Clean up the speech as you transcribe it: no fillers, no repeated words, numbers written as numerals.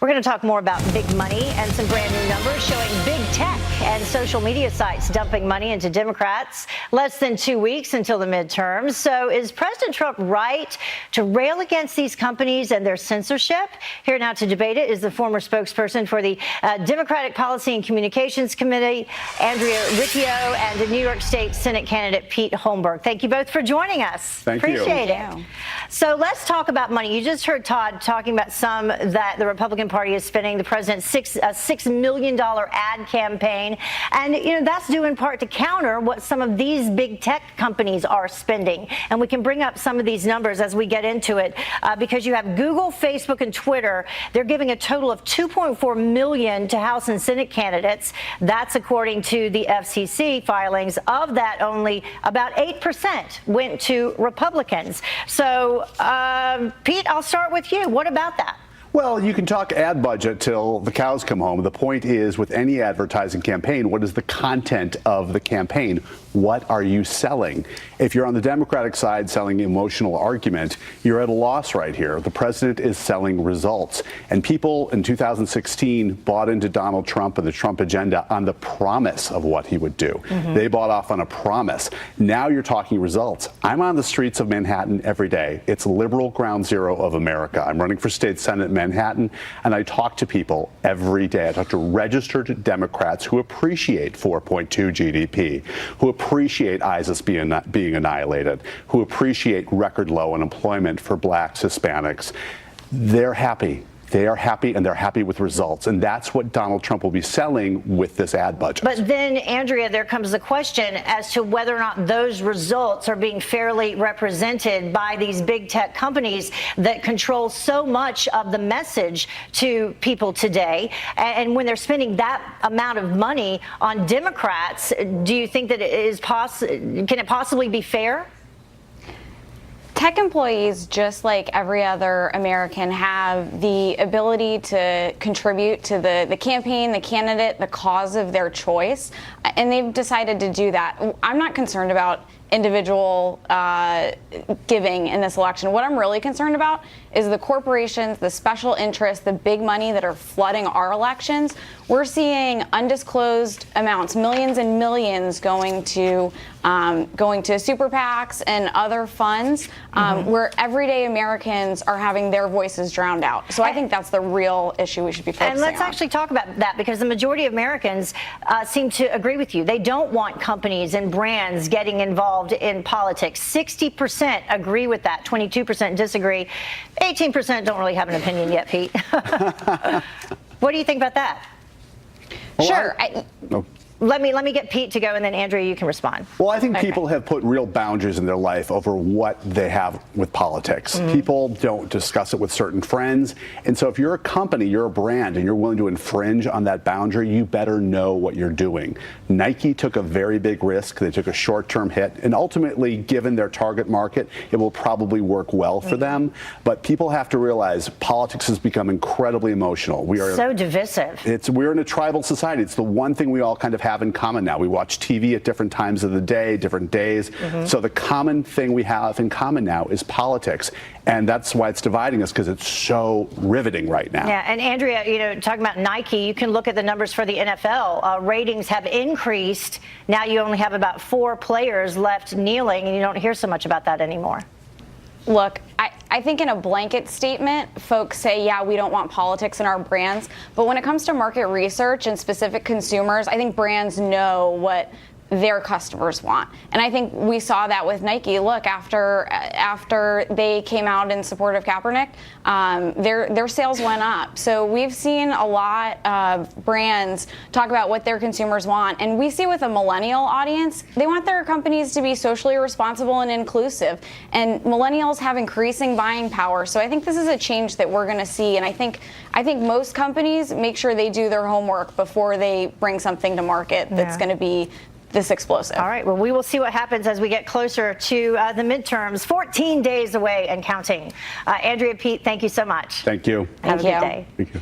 We're going to talk more about big money and some brand new numbers showing big tech and social media sites dumping money into Democrats less than 2 weeks until the midterms. So is President Trump right to rail against these companies and their censorship? Here now to debate it is the former spokesperson for the Democratic Policy and Communications Committee, Andrea Riccio, and the New York State Senate candidate Pete Holmberg. Thank you both for joining us. Thank you. Appreciate it. So let's talk about money. You just heard Todd talking about some that the Republican Party is spending. The president's $6 million ad campaign. And, that's due in part to counter what some of these big tech companies are spending. And we can bring up some of these numbers as we get into it, because you have Google, Facebook, and Twitter. They're giving a total of $2.4 million to House and Senate candidates. That's according to the FCC filings. Of that, only about 8% went to Republicans. So, Pete, I'll start with you. What about that? Well, you can talk ad budget till the cows come home. The point is, with any advertising campaign, what is the content of the campaign? What are you selling? If you're on the Democratic side selling emotional argument, you're at a loss right here. The president is selling results. And people in 2016 bought into Donald Trump and the Trump agenda on the promise of what he would do. They bought off on a promise. Now you're talking results. I'm on the streets of Manhattan every day. It's liberal ground zero of America. I'm running for state senate in Manhattan, and I talk to people every day. I talk to registered Democrats who appreciate 4.2 GDP, who appreciate ISIS being annihilated, who appreciate record low unemployment for blacks, Hispanics. They're happy. They are happy, and they're happy with results. And that's what Donald Trump will be selling with this ad budget. But then, Andrea, there comes the question as to whether or not those results are being fairly represented by these big tech companies that control so much of the message to people today. And when they're spending that amount of money on Democrats, do you think that can it possibly be fair? Tech employees, just like every other American, have the ability to contribute to the campaign, the candidate, the cause of their choice, and they've decided to do that. I'm not concerned about individual giving in this election. What I'm really concerned about is the corporations, the special interests, the big money that are flooding our elections. We're seeing undisclosed amounts, millions and millions going to super PACs and other funds, where everyday Americans are having their voices drowned out. So I think that's the real issue we should be focusing on. And let's actually talk about that, because the majority of Americans seem to agree with you. They don't want companies and brands getting involved in politics. 60% agree with that, 22% disagree, 18% don't really have an opinion yet, Pete. What do you think about that? Well, sure. Let me get Pete to go, and then Andrea, you can respond. Well, I think people have put real boundaries in their life over what they have with politics. People don't discuss it with certain friends. And so if you're a company, you're a brand, and you're willing to infringe on that boundary, you better know what you're doing. Nike took a very big risk. They took a short-term hit. And ultimately, given their target market, it will probably work well for them. But people have to realize politics has become incredibly emotional. We are so divisive. We're in a tribal society. It's the one thing we all kind of have in common now. We watch TV at different times of the day, different days. So the common thing we have in common now is politics. And that's why it's dividing us, because it's so riveting right now. Yeah, and Andrea, talking about Nike, you can look at the numbers for the NFL. Ratings have increased. Now you only have about 4 players left kneeling, and you don't hear so much about that anymore. Look, I think in a blanket statement, folks say, yeah, we don't want politics in our brands. But when it comes to market research and specific consumers, I think brands know what their customers want. And I think we saw that with Nike. Look, after they came out in support of Kaepernick, their sales went up. So we've seen a lot of brands talk about what their consumers want. And we see with a millennial audience, they want their companies to be socially responsible and inclusive. And millennials have increasing buying power. So I think this is a change that we're going to see. And I think most companies make sure they do their homework before they bring something to market that's going to be this explosive. All right. Well, we will see what happens as we get closer to the midterms. 14 days away and counting. Andrea, Pete, thank you so much. Thank you. Have a good day. Thank you.